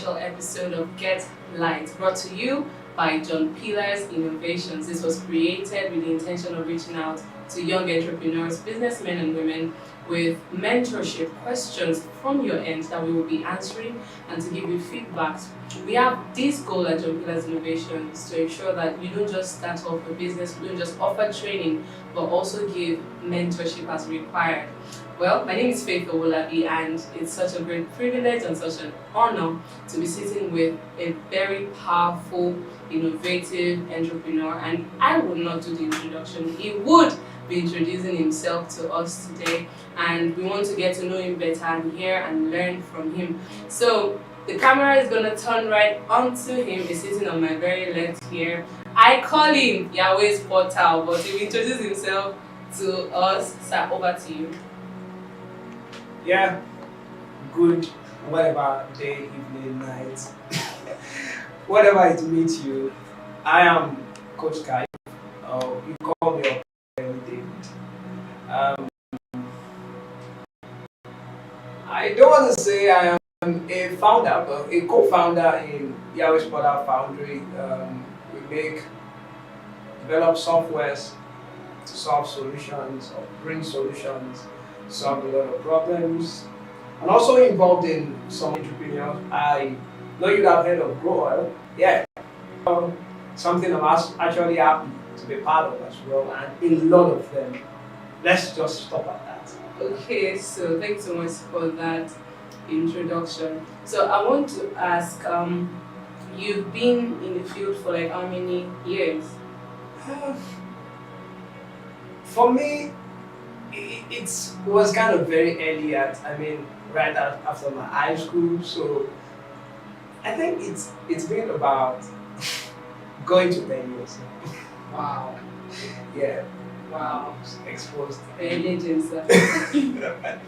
special episode of Get Light, brought to you by JOHNPILLARS Innovations. This was created with the intention of reaching out to young entrepreneurs, businessmen and women with mentorship questions from your end that we will be answering and to give you feedback. We have this goal at JOHNPILLARS Innovations to ensure that we don't just start off a business, we don't just offer training, but also give mentorship as required. Well, my name is Owolabi, and it's such a great privilege and such an honor to be sitting with a very powerful, innovative entrepreneur. And I would not do the introduction. He would be introducing himself to us today, and we want to get to know him better and hear and learn from him. So the camera is going to turn right onto him. He's sitting on my very left here. I call him Yahweh's portal, but he will introduce himself to us. Sir, over to you. Yeah, good, whatever day, evening, night, whatever it meets you. I am Codescype. You call me up David. I don't want to say I am a founder, but a co-founder in Yahweh's Portal Foundry. We develop softwares to solve solutions or bring solutions, solve a lot of problems, and also involved in some entrepreneurs. I know you have heard of Grow Oil. Yeah, something I'm actually happy to be part of as well, and a lot of them. Let's just stop at that. Okay, so thanks so much for that introduction. So I want to ask, you've been in the field for like how many years? For me, it was kind of very early right after my high school. So I think it's been about going to 10 years. Wow. Yeah. Wow. Exposed. Very legend, sir.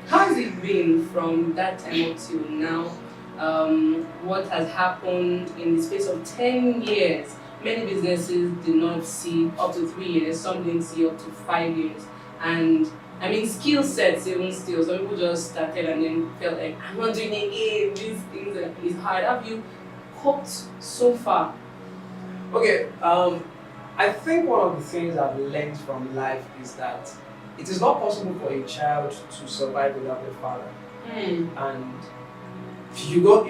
How has it been from that time up to now? What has happened in the space of 10 years? Many businesses did not see up to 3 years, some didn't see up to 5 years. And I mean, skill sets even still. Some people just started and then felt like, I'm not doing it again, these things is hard. Have you coped so far? Okay, I think one of the things I've learned from life is that it is not possible for a child to survive without a father. And you go,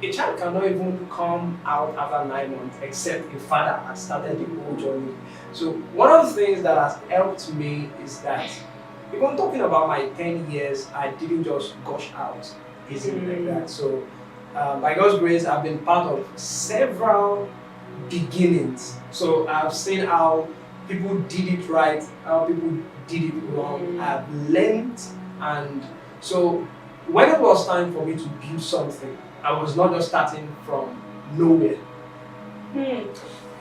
a child cannot even come out after 9 months except a father has started the whole journey. So one of the things that has helped me is that even talking about my 10 years, I didn't just gush out easily like that. So by God's grace, I've been part of several beginnings. So I've seen how people did it right, how people did it wrong. I've learned, and so when it was time for me to build something, I was not just starting from nowhere.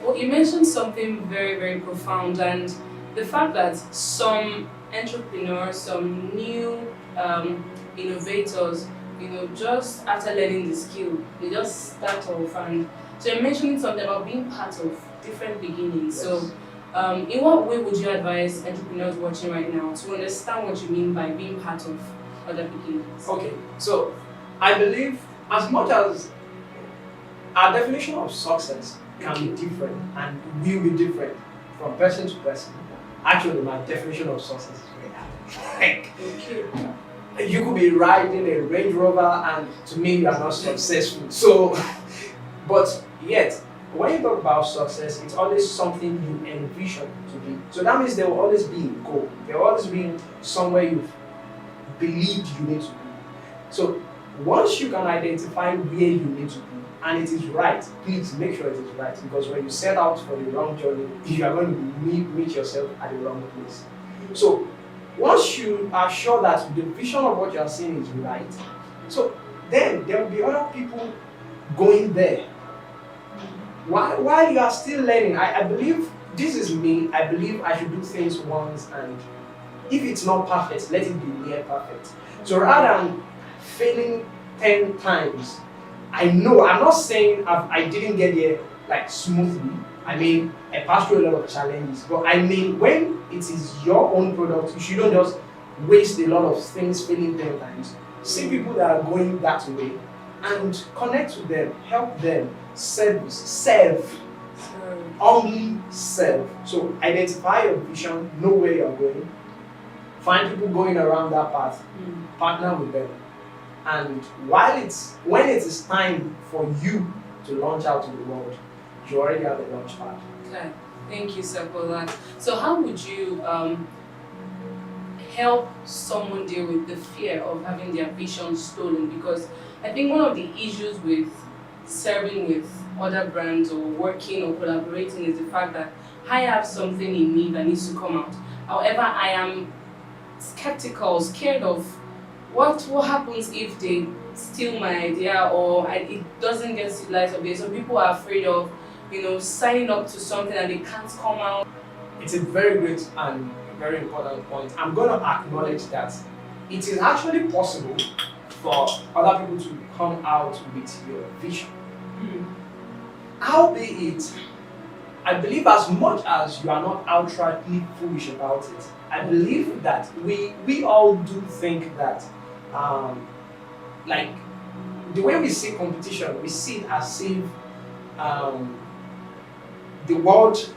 Well, you mentioned something very, very profound, and the fact that some entrepreneurs, some new innovators, just after learning the skill, they just start off. And so you're mentioning something about being part of different beginnings. Yes. So in what way would you advise entrepreneurs watching right now to understand what you mean by being part of other beginnings? Okay, so I believe as much as our definition of success can be different and will be different from person to person, actually my definition of success is very high. You could be riding a Range Rover and to me you are not successful. So, but yet, when you talk about success, it's always something you envision to be. So that means there will always be a goal. There will always be somewhere you believed you need to be. So once you can identify where you need to be and it is right, please make sure it is right, because when you set out for the wrong journey, you are going to meet yourself at the wrong place. So once you are sure that the vision of what you are seeing is right, so then there will be other people going there. While you are still learning, I believe, this is me, I believe I should do things once, and if it's not perfect, let it be near perfect. So rather than failing 10 times, I know, I'm not saying I didn't get there like smoothly. I mean, I passed through a lot of challenges, but I mean, when it is your own product, you shouldn't just waste a lot of things failing 10 times. See people that are going that way and connect with them, help them, serve, only serve. So identify your vision, know where you're going, find people going around that path, partner with them. And when it is time for you to launch out to the world, you already have a launch pad. Okay. Thank you, sir, for that. So how would you help someone deal with the fear of having their vision stolen? Because I think one of the issues with serving with other brands or working or collaborating is the fact that I have something in me that needs to come out. However, I am skeptical, scared of what happens if they steal my idea or it doesn't get to the light of day. So people are afraid of, signing up to something and they can't come out. It's a very great and very important point. I'm going to acknowledge that it is actually possible for other people to come out with your vision. Albeit, I believe as much as you are not outrightly foolish about it, I believe that we all do think that, like, the way we see competition, we see it as if the world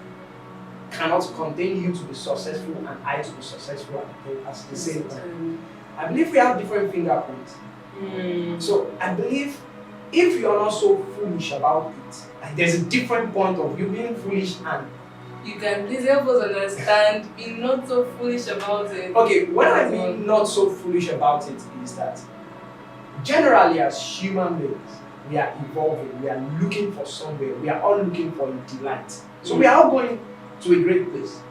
cannot contain you to be successful and I to be successful at the same time. I believe we have different fingerprints. So I believe if you are not so foolish about it, like there's a different point of you being foolish and you can please help us understand, be not so foolish about it. Okay, when I mean not so foolish about it is that generally as human beings, we are evolving, we are looking for somewhere, we are all looking for a delight. So we are all going to a great place.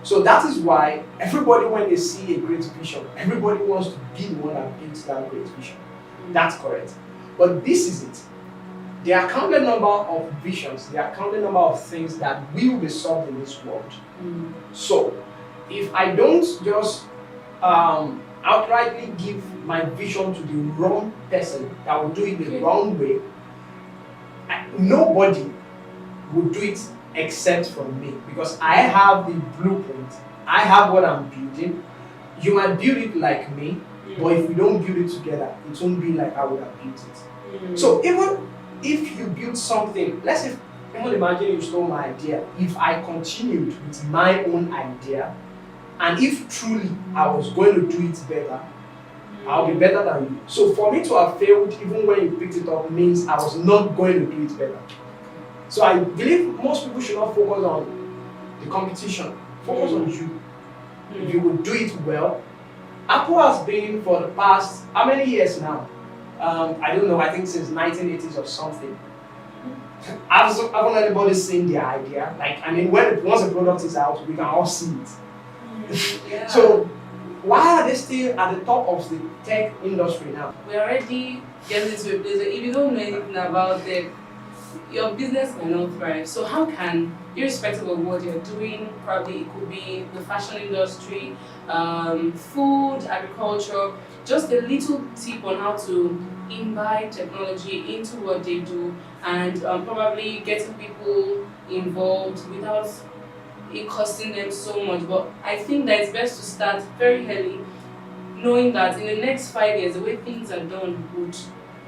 So that is why everybody, when they see a great vision, everybody wants to be the one that builds that great vision. That's correct. But this is it. There are countless number of visions, there are countless number of things that will be solved in this world. So if I don't just outrightly give my vision to the wrong person that will do it the wrong way, nobody will do it except from me, because I have the blueprint, I have what I'm building. You might build it like me, but if we don't build it together, it won't be like I would have built it. So even if you build something, even imagine you stole my idea. If I continued with my own idea, and if truly I was going to do it better, I'll be better than you. So for me to have failed, even when you picked it up, means I was not going to do it better. So I believe most people should not focus on the competition. Focus on you. If you will do it well. Apple has been for the past, how many years now? I don't know, I think since 1980s or something. Haven't anybody seen their idea? Once the product is out, we can all see it. So why are they still at the top of the tech industry now? We're already getting to a place where if you don't know anything about tech, your business may not thrive. So how can, irrespective of what you're doing, probably it could be the fashion industry, food, agriculture, just a little tip on how to imbibe technology into what they do and probably getting people involved without it costing them so much. But I think that it's best to start very early, knowing that in the next 5 years, the way things are done would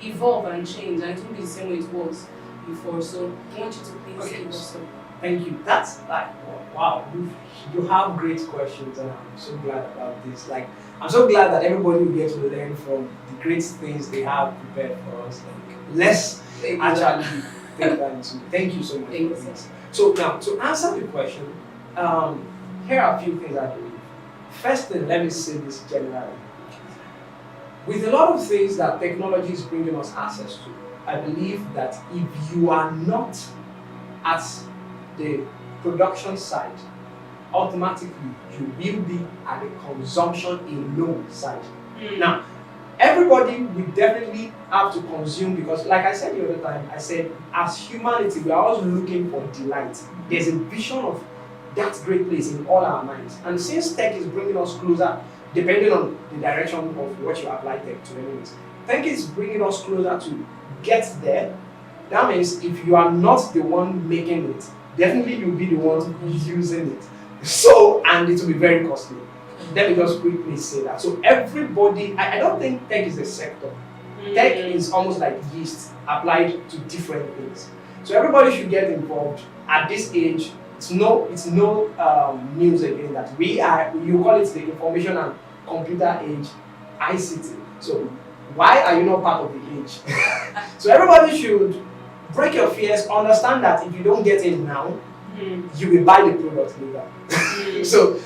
evolve and change, and it won't be the same way it was before. So I want you to please give us some. Thank you. That's like, wow, you have great questions, and I'm so glad about this. I'm so glad that everybody will get to learn from the great things they have prepared for us. Let's actually take that into. Thank you so much for this. So now, to answer the question, here are a few things I believe. First thing, let me say this generally. With a lot of things that technology is bringing us access to, I believe that if you are not at the production side, automatically you will be at the consumption alone side. Now, everybody will definitely have to consume, because like I said the other time, I said as humanity we are always looking for delight. There's a vision of that great place in all our minds, and since tech is bringing us closer, depending on the direction of what you apply tech to, anyways, tech is bringing us closer to get there. That means if you are not the one making it, definitely you'll be the one using it. So, and it will be very costly. let me just quickly say that. So everybody, I don't think tech is a sector. Tech is almost like yeast applied to different things. So everybody should get involved at this age. It's no news again that you call it the information and computer age, ICT. So why are you not part of the age? So everybody should break your fears, understand that if you don't get it now, you will buy the product later. So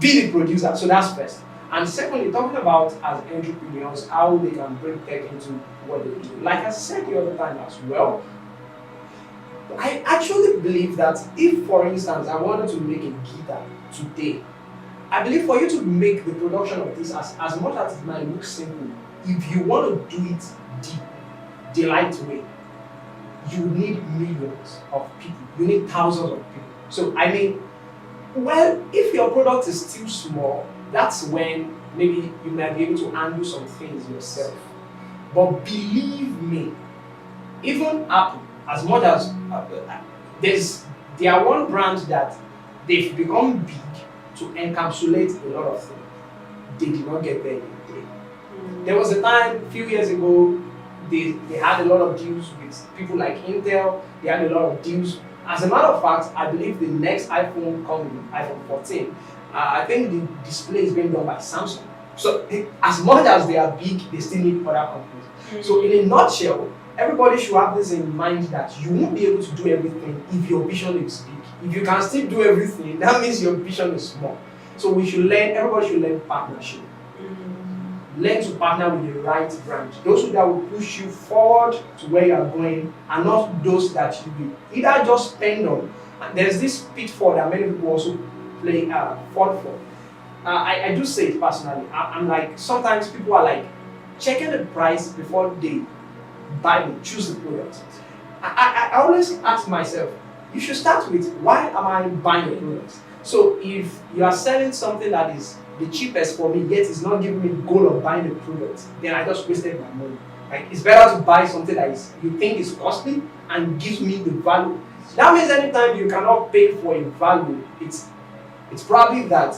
be the producer. So that's first. And secondly, talking about as entrepreneurs, how they can bring tech into what they do. Like I said the other time as well, I actually believe that if, for instance, I wanted to make a guitar today, I believe for you to make the production of this, as much as it might look simple, if you want to do it the right way, you need millions of people. You need thousands of people. So I mean, well, if your product is still small, that's when maybe you might be able to handle some things yourself. But believe me, even Apple, as much as there are one brand that they've become big to encapsulate a lot of things. They did not get there in a day. There was a time a few years ago, they had a lot of deals with people like Intel. They had a lot of deals. As a matter of fact, I believe the next iPhone coming, iPhone 14, I think the display is being done by Samsung. So as much as they are big, they still need other companies. So in a nutshell, everybody should have this in mind that you won't be able to do everything if your vision is big. If you can still do everything, that means your vision is small. So everybody should learn partnership. Learn to partner with the right brand. Those that will push you forward to where you are going, and not those that you will either just spend on. And there's this pitfall that many people also fall for. I do say it personally. I'm like, sometimes people are like checking the price before they choose the product. I always ask myself, you should start with, why am I buying a product? So if you are selling something that is the cheapest for me, yet it's not giving me the goal of buying the product, then I just wasted my money. Like, it's better to buy something that you think is costly and gives me the value. That means anytime you cannot pay for a value, it's probably that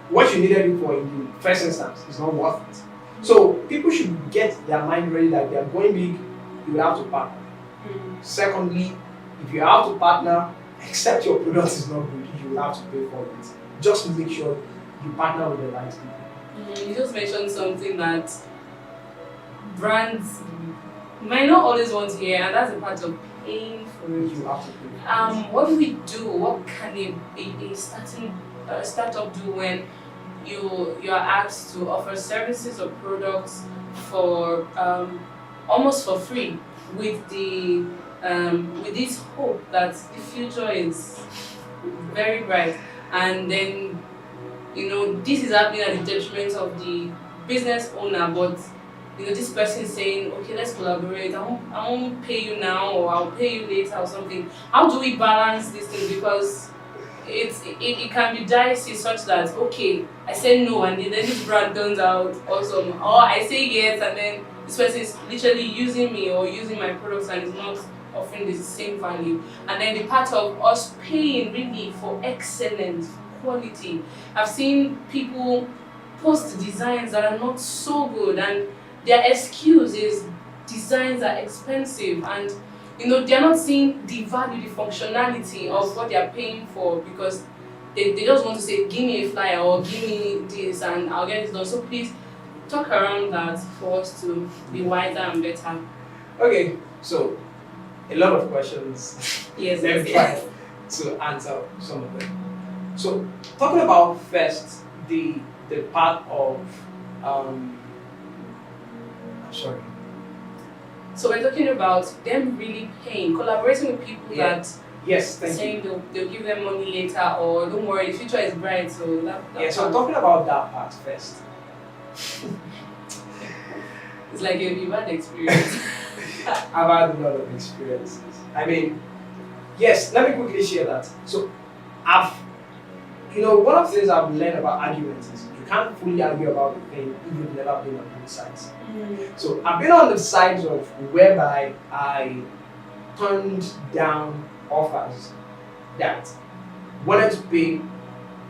what you needed it for in the first instance is not worth it. So people should get their mind ready that they are going big, you will have to partner. Secondly, if you have to partner, except your product is not good, you will have to pay for it. Just make sure you partner with the right people. You just mentioned something that brands might not always want to hear, and that's a part of paying for it. You have to pay. What do we do? What can a startup do when you are asked to offer services or products for almost for free, with this hope that the future is very bright, and then this is happening at the detriment of the business owner, but this person is saying, okay, let's collaborate, I won't pay you now, or I'll pay you later or something. How do we balance this thing? Because it can be dicey, such that, okay, I say no and then this brand turns out awesome, or I say yes and then this person is literally using me or using my products and is not offering the same value. And then the part of us paying really for excellence, quality. I've seen people post designs that are not so good, and their excuse is designs are expensive, and they're not seeing the value, the functionality of what they're paying for, because they just want to say, give me a flyer or give me this and I'll get it done. So please talk around that for us to be wiser and better. Okay, so a lot of questions. Yes, Let me try to answer some of them. So talking about first the part of I'm sorry. So we're talking about them really paying, collaborating with people that saying they'll give them money later, or don't worry, the future is bright. So so I'm talking about that part first. It's like a bad experience. I've had a lot of experiences. I mean, yes, let me quickly share that. So one of the things I've learned about arguments is you can't fully argue about the thing if you've never been on both sides. So I've been on the sides of whereby I turned down offers that wanted to pay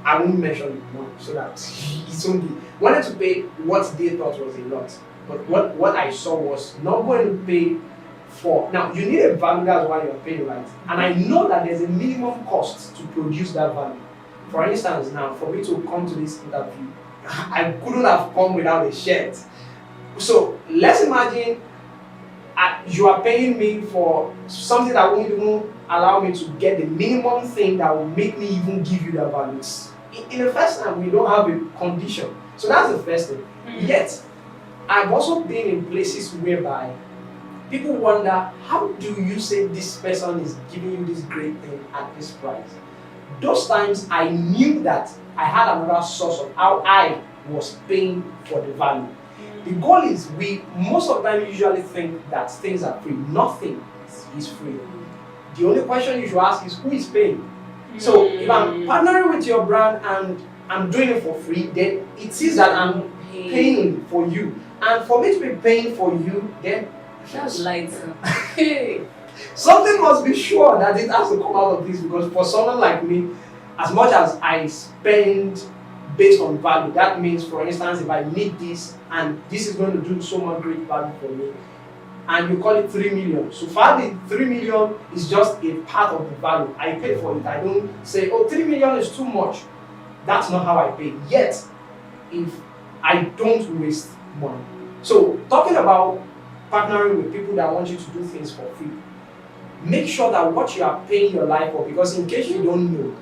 I won't mention it now so that it's only wanted to pay what they thought was a lot. But what I saw was not going to pay for. Now you need a value, that's why you're paying, right? And I know that there's a minimum cost to produce that value. For instance, now for me to come to this interview, I couldn't have come without a shirt. So let's imagine you are paying me for something that won't even allow me to get the minimum thing that will make me even give you that value. In the first time, we don't have a condition. So that's the first thing. Yet, I've also been in places whereby people wonder, how do you say this person is giving you this great thing at this price? Those times I knew that I had another source of how I was paying for the value. The goal is, we most of the time usually think that things are free. Nothing is free. The only question you should ask is, who is paying? So if I'm partnering with your brand and I'm doing it for free, then it is that I'm paying for you. And for me to be paying for you, then that's light. Something must be sure that it has to come out of this, because for someone like me, as much as I spend based on value, that means, for instance, if I need this and this is going to do so much great value for me, and you call it 3 million. So far, the 3 million is just a part of the value. I pay for it. I don't say, oh, 3 million is too much. That's not how I pay. Yet, if I don't waste money. So, talking about partnering with people that want you to do things for free, make sure that what you are paying your life for, because in case you don't know,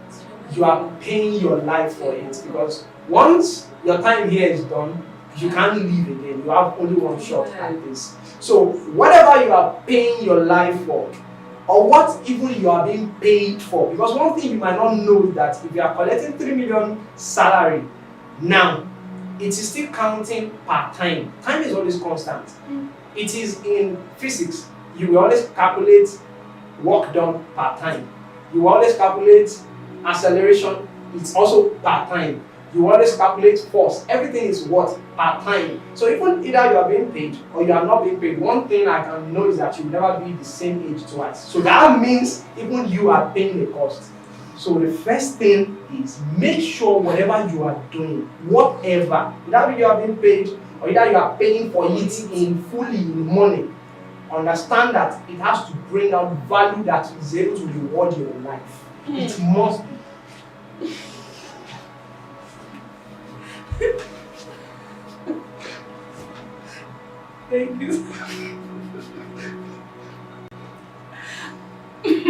you are paying your life for it, because once your time here is done, you can't leave again. You have only one shot at this. So whatever you are paying your life for, or what even you are being paid for, because one thing you might not know is that if you are collecting 3 million salary now, it is still counting per time. Time is always constant. It is in physics. You will always calculate work done per time. You will always calculate acceleration, it's also per time. You always calculate force. Everything is what? Per time. So even either you are being paid or you are not being paid, one thing I can know is that you will never be the same age twice. So that means even you are paying the cost. So the first thing is, make sure whatever you are doing, whatever, either you are being paid or either you are paying for it in fully in money, understand that it has to bring out value that is able to reward your life. It must be. Thank you.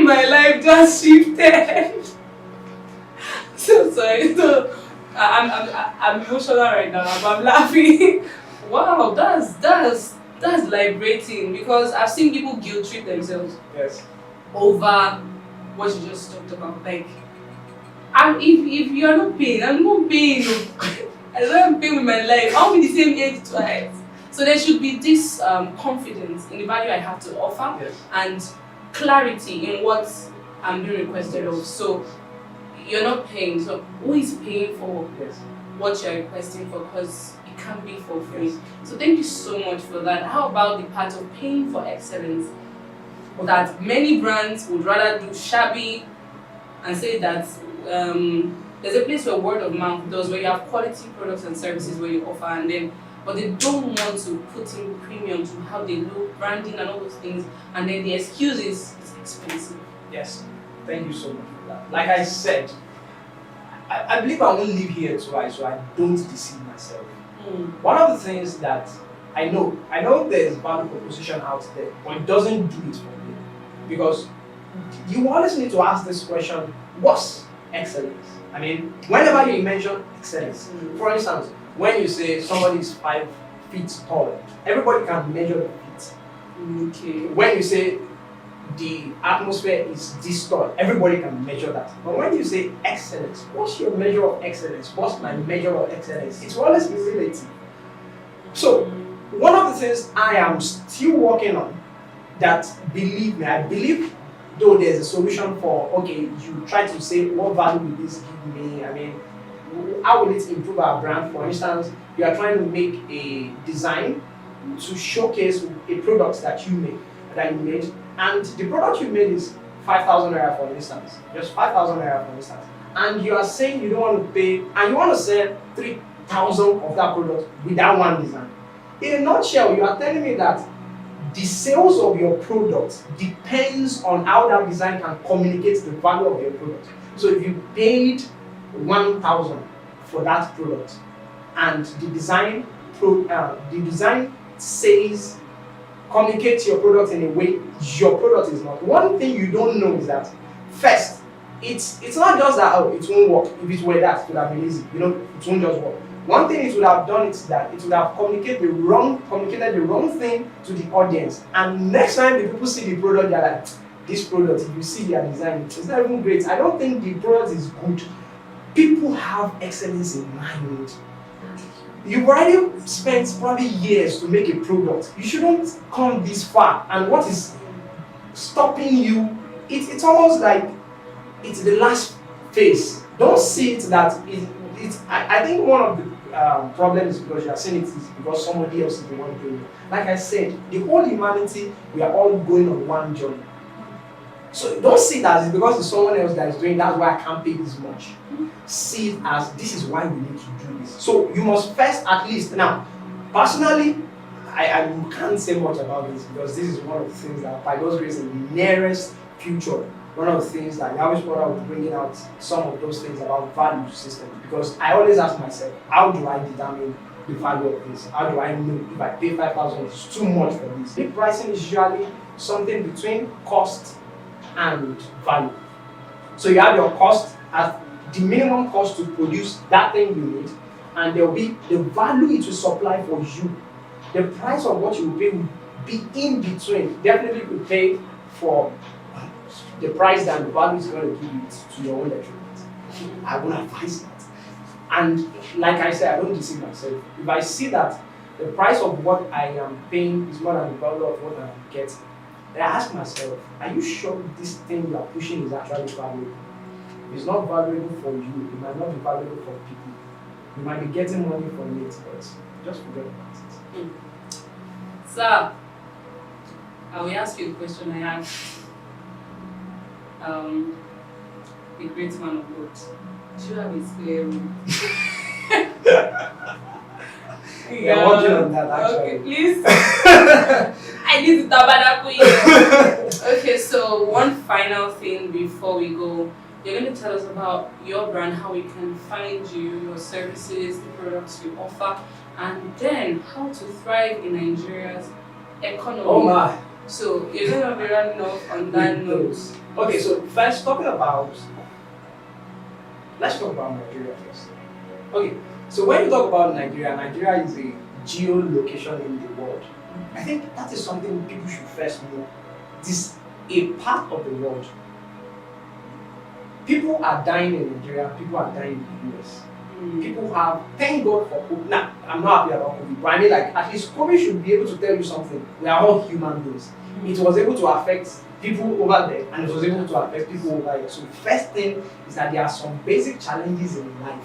My life just shifted. So sorry. So I'm emotional right now, but I'm laughing. Wow, that's liberating, because I've seen people guilt trip themselves. Yes. Over what you just talked about. Like, if you are not paying, I'm not paying. I don't pay with my life. I'll be the same age twice. So there should be this confidence in the value I have to offer, yes, and clarity in what I'm being requested of. So you're not paying. So who is paying for what you're requesting for? Because it can't be for free. Yes. So thank you so much for that. How about the part of paying for excellence? That many brands would rather do shabby and say that there's a place where word of mouth does, where you have quality products and services where you offer, and then but they don't want to put in premium to how they look, branding and all those things, and then the excuse is it's expensive. Yes, thank you so much for that. Like I said, I believe I won't live here twice, so I don't deceive myself. One of the things that I know there's value proposition out there, but it doesn't do it for me. Because you always need to ask this question, what's excellence? I mean, whenever you mention excellence, for instance, when you say somebody is 5 feet tall, everybody can measure the feet. Okay. When you say the atmosphere is this tall, everybody can measure that. But when you say excellence, what's your measure of excellence? What's my measure of excellence? It's always relative. So, one of the things I am still working on, that, believe me, I believe, though there's a solution for, okay, you try to say, what value will this give me? I mean, how will it improve our brand? For instance, you are trying to make a design to showcase a product that you made, and the product you made is 5,000 naira, for instance, just 5,000 naira, for instance. and you are saying you don't want to pay, and you want to sell 3,000 of that product with that one design. In a nutshell, you are telling me that the sales of your product depends on how that design can communicate the value of your product. So if you paid 1,000 for that product, and the design says communicate your product in a way your product is not. One thing you don't know is that first, it's not just that it won't work. If it were that, it would have been easy. It won't just work. One thing it would have done is that it would have communicated the wrong thing to the audience. And next time the people see the product, they're like, this product, if you see their design, it's not even great. I don't think the product is good. People have excellence in mind. You've already spent probably years to make a product. You shouldn't come this far. And what is stopping you? It's almost like it's the last phase. Don't see it that I think one of the problems is because you are saying it is because somebody else is the one doing it. Like I said, the whole humanity, we are all going on one journey. So don't see it as it's because it's someone else that is doing, that's why I can't pay this much. See it as this is why we need to do this. So you must first at least, now, personally, I can't say much about this because this is one of the things that by God's grace in the nearest future, one of the things that I always thought I would bringing out some of those things about value system, because I always ask myself, how do I determine the value of this? How do I know if I pay 5,000 it's too much for this? The pricing is usually something between cost and value. So you have your cost at the minimum cost to produce that thing you need, and there will be the value it will supply for you. The price of what you will pay will be in between. Definitely you will pay for the price that the value is going to give it to your own detriment. I won't advise that. And like I said, I don't deceive myself. If I see that the price of what I am paying is more than the value of what I am getting, then I ask myself, are you sure this thing you are pushing is actually valuable? If it's not valuable for you, it might not be valuable for people. You might be getting money from it, but just forget about it. Sir, I will ask you the question I asked a great man of God. Do you have a spare room? Yeah, working on that actually. Okay, please. I need to tabernacle you. Okay, so one final thing before we go. You're going to tell us about your brand, how we can find you, your services, the products you offer, and then how to thrive in Nigeria's economy. Oh my. So you're going to be running off on that note. Okay, so first let's talk about Nigeria first. Okay, so when you talk about Nigeria, Nigeria is a geolocation in the world. I think that is something people should first know. It is a part of the world. People are dying in Nigeria, people are dying in the US. People have, thank God for COVID. Now, I'm not happy about COVID, but I mean, like, at least COVID should be able to tell you something. We are all human beings. It was able to affect people over there, and it was able to affect people over here. So, first thing is that there are some basic challenges in life.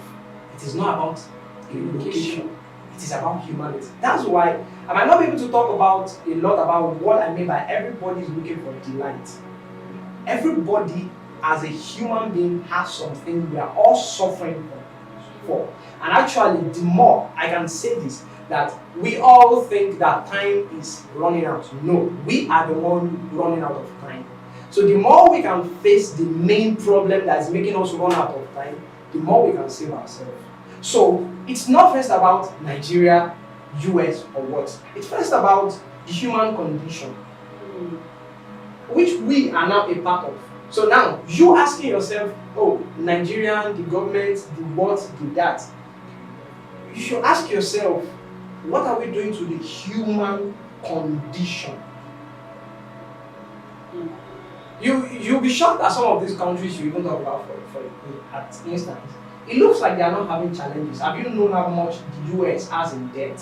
It is not about a location, it is about humanity. That's why I might not be able to talk about a lot about what I mean by everybody is looking for delight. Everybody, as a human being, has something we are all suffering for. And actually, the more I can say this, that we all think that time is running out. No, we are the one running out of time. So the more we can face the main problem that is making us run out of time, the more we can save ourselves. So it's not first about Nigeria, US, or what. It's first about the human condition, which we are now a part of. So now, you asking yourself, oh, Nigerian, the government, the what, the that. You should ask yourself, what are we doing to the human condition? You'll be shocked at some of these countries you even talk about for at instance. It looks like they are not having challenges. Have you known how much the US has in debt?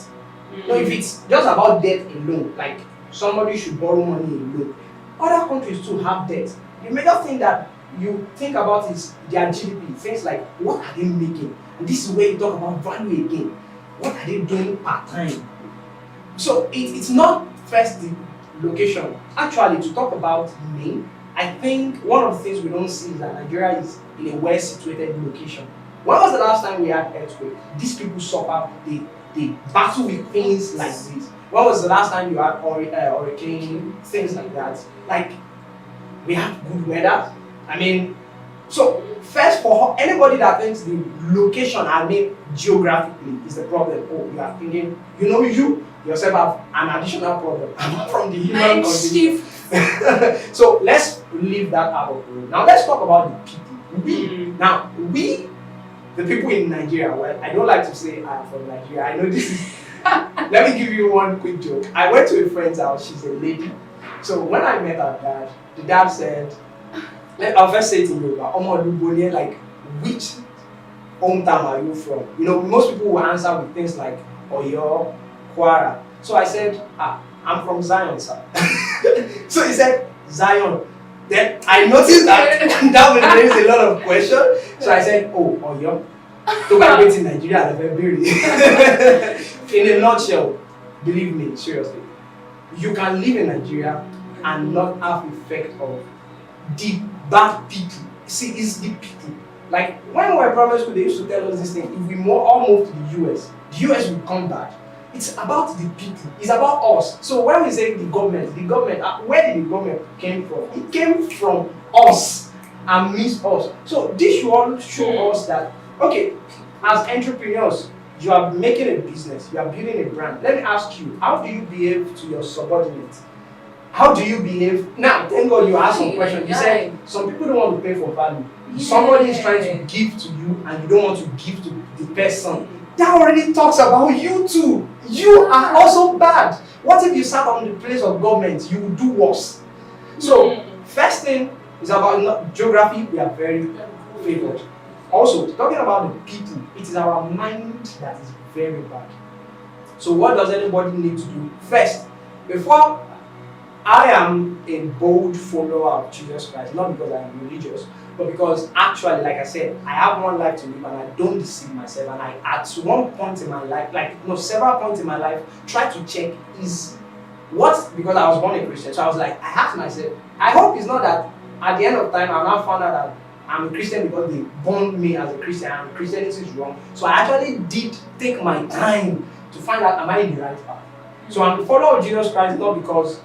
No, if it's just about debt alone, like somebody should borrow money alone, other countries too have debt. The major thing that you think about is their GDP. Things like, what are they making? And this is where you talk about value again. What are they doing part time? So it's not first the location. Actually, to talk about me, I think one of the things we don't see is that Nigeria is in a well-situated location. When was the last time we had earthquake? These people suffer, they battle with things like this. When was the last time you had hurricane, things like that? Like, we have good weather. I mean, so first for anybody that thinks the location, I mean geographically, is the problem. Oh, you are thinking, you yourself have an additional problem from the human condition. So let's leave that out of the room. Now let's talk about the people. Now we, the people in Nigeria. Well, I don't like to say I'm from Nigeria. I know this is. Let me give you one quick joke. I went to a friend's house. She's a lady. So when I met her dad, the dad said, I'll first say it in Yoruba, like, which hometown are you from? Most people will answer with things like Oyo, Kwara. So I said, I'm from Zion, sir. So he said, Zion. Then I noticed that that would raise a lot of questions. So I said, oh, Oyo. To migrate in Nigeria, in a nutshell, believe me, seriously, you can live in Nigeria and not have effect of the bad people. See, it's the people. Like when we were in primary school, they used to tell us this thing: if we all move to the US will come back. It's about the people. It's about us. So when we say the government, where did the government came from? It came from us and means us. So this should all show us that, okay, as entrepreneurs, you are making a business, you are building a brand. Let me ask you, how do you behave to your subordinates? How do you behave? Now, thank God you asked some questions. You said some people don't want to pay for value. Somebody is trying to give to you and you don't want to give to the person. That already talks about you too. You are also bad. What if you sat on the place of government? You would do worse. So, first thing is about geography. We are very favored. Also, talking about the people, it is our mind that is very bad. So, what does anybody need to do? First, before I am a bold follower of Jesus Christ, not because I am religious, but because actually, like I said, I have one life to live and I don't deceive myself. And I, at one point in my life, several points in my life, try to check because I was born a Christian. So I was like, I asked myself, I hope it's not that at the end of time, I've now found out that I'm a Christian because they born me as a Christian and Christianity is wrong. So I actually did take my time to find out, am I in the right path? So I'm a follower of Jesus Christ not because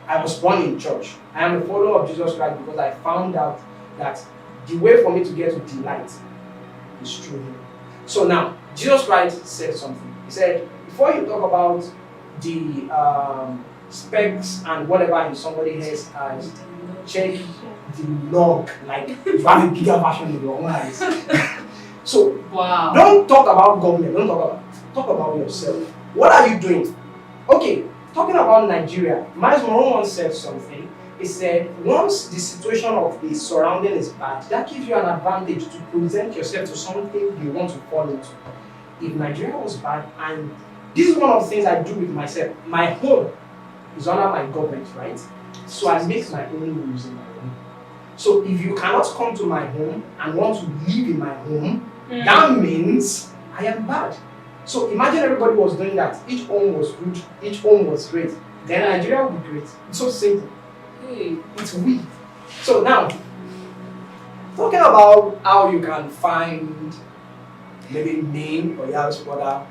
I was born in church. I am a follower of Jesus Christ because I found out that the way for me to get to delight is through Him. So now, Jesus Christ said something. He said, before you talk about the specs and whatever in somebody else's eyes, check the log. Like, you have a bigger version in your own eyes. So, don't talk about government. Don't talk about yourself. What are you doing? Okay, talking about Nigeria, Miles Moron once said something. He said, once the situation of the surrounding is bad, that gives you an advantage to present yourself to something you want to fall into. If Nigeria was bad, and this is one of the things I do with myself, my home is under my government, right? So I make my own rules in my home. So if you cannot come to my home and want to live in my home, that means I am bad. So imagine everybody was doing that. Each home was good, each home was great. Then Nigeria would be great. It's so simple. It's we. So now, talking about how you can find maybe name or Yahweh's brother.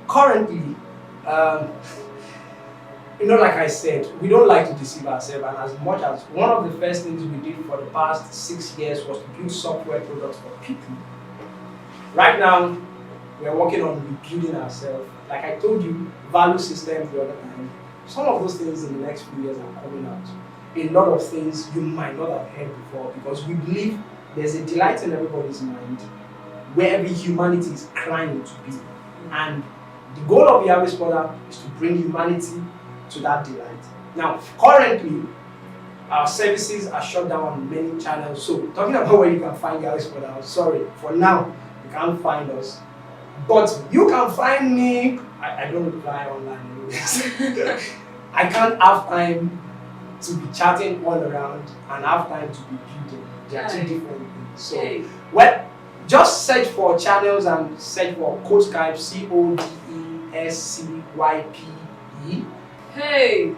Currently, like I said, we don't like to deceive ourselves, and as much as one of the first things we did for the past 6 years was to build software products for people. Right now, we are working on rebuilding ourselves. Like I told you, value systems the other time. Some of those things in the next few years are coming out. A lot of things you might not have heard before because we believe there's a delight in everybody's mind where every humanity is crying to be. And the goal of Yahweh's Brother is to bring humanity to that delight. Now, currently, our services are shut down on many channels. So, talking about where you can find Yahweh's Brother, I'm sorry, for now, you can't find us. But you can find me. I don't reply online anyways. I can't have time to be chatting all around and have time to be building. They are two different things. So, well, just search for channels and search for Codescype, Codescype. Hey!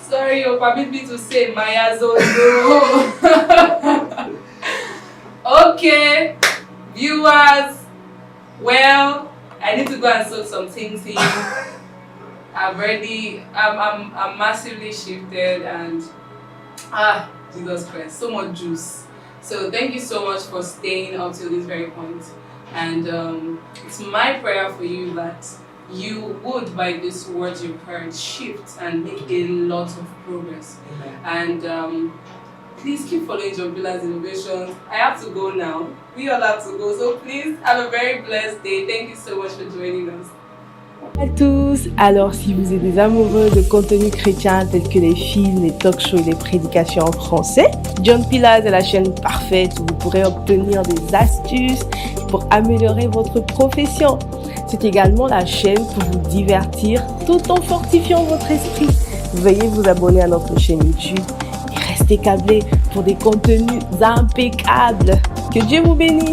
Sorry, you permit me to say Maya Zondo. Okay, viewers. Well, I need to go and sort some things in. I'm massively shifted and Jesus Christ, so much juice. So thank you so much for staying up till this very point. And it's my prayer for you that you would, by these words you've heard, shift and make a lot of progress. Amen. And please keep following JOHNPILLARS Innovations. I have to go now. We all have to go. So please have a very blessed day. Thank you so much for joining us. Bonjour à tous, alors si vous êtes des amoureux de contenu chrétien tels que les films, les talk shows et les prédications en français, JOHNPILLARS est la chaîne parfaite où vous pourrez obtenir des astuces pour améliorer votre profession. C'est également la chaîne pour vous divertir tout en fortifiant votre esprit. Veuillez vous abonner à notre chaîne YouTube et restez câblés pour des contenus impeccables. Que Dieu vous bénisse!